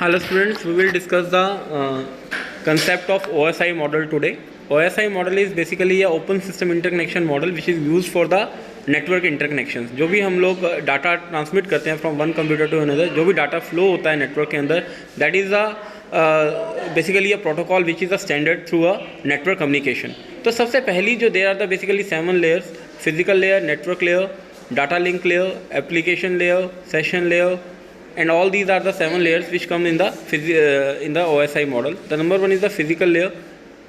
Hello students, we will discuss the concept of OSI model today. OSI model is basically a open system interconnection model which is used for the network interconnections. जो भी हम लोग data transmit करते हैं from one computer to another, जो भी data flow होता है नेटवर्क के अंदर, that is basically a protocol which is a standard through a network communication. तो सबसे पहली जो there are the basically 7 layers: physical layer, network layer, data link layer, application layer, session layer, and all these are the 7 layers which come in the OSI model. The number one is the physical layer.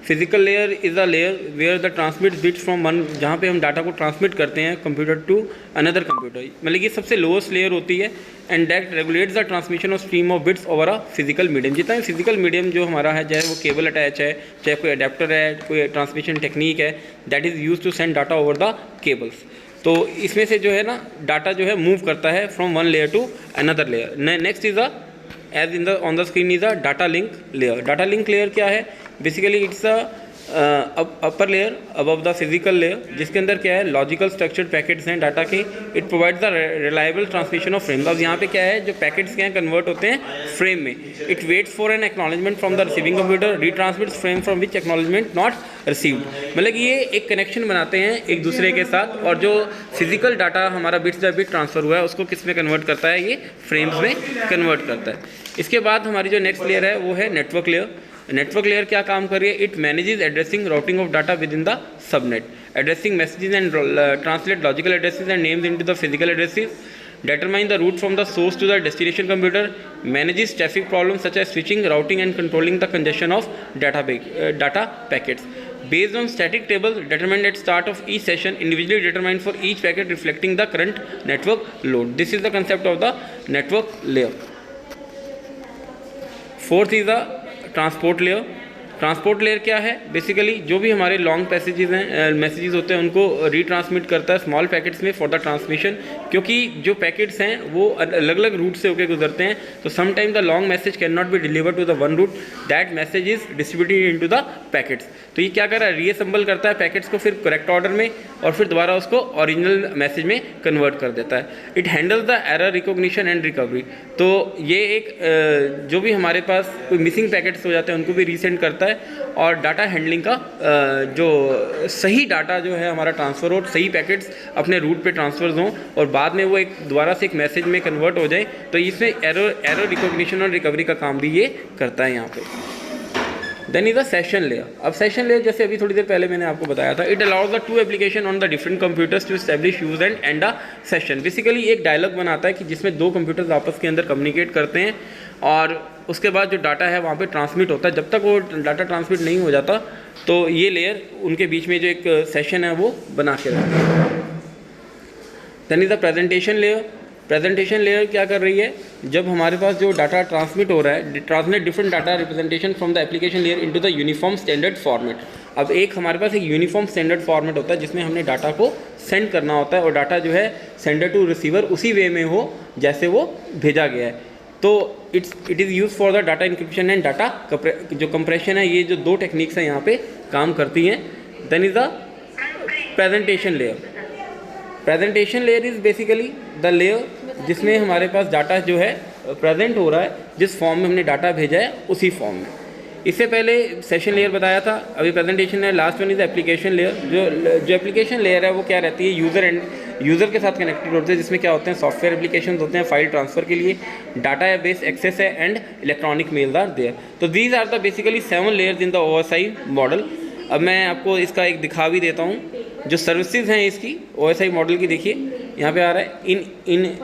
Physical layer is a layer where the transmit bits from one, जहाँ पे हम data को transmit करते हैं computer to another computer, मतलब ये सबसे lowest layer होती है. And that regulates the transmission of stream of bits over a physical medium. जितना भी फिजिकल मीडियम जो हमारा है, चाहे वो केबल अटैच है, चाहे कोई अडेप्टर है, कोई ट्रांसमिशन टेक्निक है, that is use to send data over the cables. तो इसमें से जो है ना डाटा जो है मूव करता है from one layer to another layer. Next is as in the on the screen is a data link layer. Data link layer क्या है? Basically it's a upper layer above the physical layer, जिसके अंदर क्या है, logical structured packets हैं data के. It provides the reliable transmission of frame. अब यहाँ पे क्या है, जो पैकेट्स क्या हैं कन्वर्ट होते हैं फ्रेम में. It waits for an acknowledgement from the receiving computer, retransmits frame from which acknowledgement not received. मतलब कि ये एक कनेक्शन बनाते हैं एक दूसरे के साथ, और जो फिजिकल डाटा हमारा बिट्स बाय बिट ट्रांसफर हुआ है उसको किस में कन्वर्ट करता है, ये फ्रेम्स में कन्वर्ट करता है. इसके बाद हमारी जो नेक्स्ट लेयर है वो है नेटवर्क लेयर. नेटवर्क लेयर क्या काम कर रही है? It manages addressing routing of data with in the subnet, addressing messages and translate logical addresses and names into the physical addresses, determine the route from the source to the destination computer, manages traffic problems such as switching, routing and controlling the congestion of data packets. Based on static tables determined at start of each session, individually determined for each packet reflecting the current network load. This is the concept of the network layer. Fourth is the transport layer. Transport layer क्या है? Basically जो भी हमारे long messages होते हैं उनको retransmit करता है स्मॉल पैकेट्स में फॉर द ट्रांसमिशन. क्योंकि जो पैकेट्स हैं वो अलग अलग रूट से होकर गुजरते हैं, तो sometime the long message can not be deliver to the one route, that message is distributed into the packets. तो ये क्या कर रहा है, रीअसेंबल करता है पैकेट्स को फिर करेक्ट ऑर्डर में, और फिर दोबारा उसको ओरिजिनल मैसेज में कन्वर्ट कर देता है. It handles the error recognition and recovery. तो ये एक जो भी हमारे पास कोई मिसिंग पैकेट्स हो जाते हैं उनको भी रीसेंड करता है, और डाटा हैंडलिंग का जो सही डाटा जो है हमारा ट्रांसफ़र हो, सही पैकेट्स अपने रूट पे ट्रांसफर हों और बाद में वो एक दोबारा से एक मैसेज में कन्वर्ट हो जाए. तो इसमें एरर रिकॉग्निशन और रिकवरी का काम भी ये करता है यहाँ पे. Then is the session layer. अब सेशन लेयर जैसे अभी थोड़ी देर पहले मैंने आपको बताया था, it allows the two application on the different computers to establish use and end a session. Basically एक डायलॉग बनाता है कि जिसमें दो कंप्यूटर्स आपस के अंदर कम्युनिकेट करते हैं, और उसके बाद जो डाटा है वहाँ पे ट्रांसमिट होता है. जब तक वो डाटा ट्रांसमिट नहीं हो जाता तो ये लेयर उनके बीच में जो एक सेशन है वो बना के रखती है. Then is the presentation layer. Presentation layer क्या कर रही है, जब हमारे पास जो डाटा ट्रांसमिट हो रहा है, translate different data representation from the application layer into the uniform standard format. अब एक हमारे पास एक यूनिफॉर्म स्टैंडर्ड फॉर्मेट होता है जिसमें हमने डाटा को सेंड करना होता है, और डाटा जो है सेंडर टू रिसीवर उसी वे में हो जैसे वो भेजा गया है. तो it is use for the data encryption and data जो कंप्रेशन है. ये जो दो टेक्निक्स हैं यहाँ पे काम करती हैं. Then is the presentation layer. Presentation layer is basically the layer जिसमें हमारे पास डाटा जो है प्रेजेंट हो रहा है, जिस फॉर्म में हमने डाटा भेजा है उसी फॉर्म में. इससे पहले सेशन लेयर बताया था, अभी प्रेजेंटेशन है. Last one is application layer. जो एप्लीकेशन लेयर है वो क्या रहती है, यूज़र के साथ कनेक्टेड होते हैं, जिसमें क्या होते हैं, सॉफ्टवेयर एप्लीकेशन होते हैं फाइल ट्रांसफ़र के लिए, डाटा बेस एक्सेस है, and electronic mail are there. तो these are the basically 7 layers in the OSI model. अब मैं आपको इसका एक दिखा भी देता हूँ. जो सर्विसेज हैं इसकी OSI मॉडल की, देखिए यहाँ पे आ रहा है, in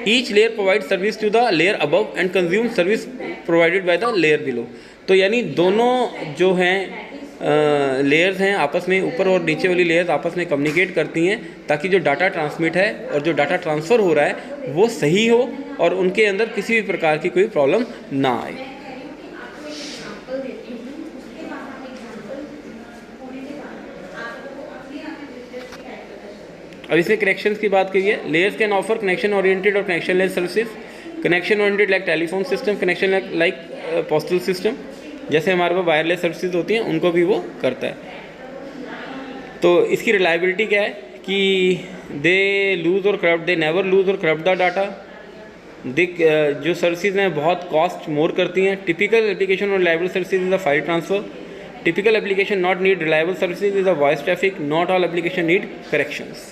each layer provide service to the layer above and consume service provided by the layer below. तो यानी दोनों जो हैं लेयर्स हैं आपस में, ऊपर और नीचे वाली लेयर्स आपस में कम्युनिकेट करती हैं ताकि जो डाटा ट्रांसमिट है और जो डाटा ट्रांसफ़र हो रहा है वो सही हो और उनके अंदर किसी भी प्रकार की कोई प्रॉब्लम ना आए. अब इसमें कनेक्शंस की बात करिए. Layers can offer connection oriented और connection less services. Connection oriented like telephone system, connection like postal system, जैसे हमारे पास वायरलेस सर्विसेज होती हैं उनको भी वो करता है. तो इसकी रिलायबिलिटी क्या है कि दे नेवर लूज और करप्ट द डाटा. जो सर्विसेज हैं बहुत कॉस्ट मोर करती हैं। टिपिकल एप्लीकेशन और reliable services is the file transfer. Typical application not need reliable services is the voice traffic. Not all application need corrections.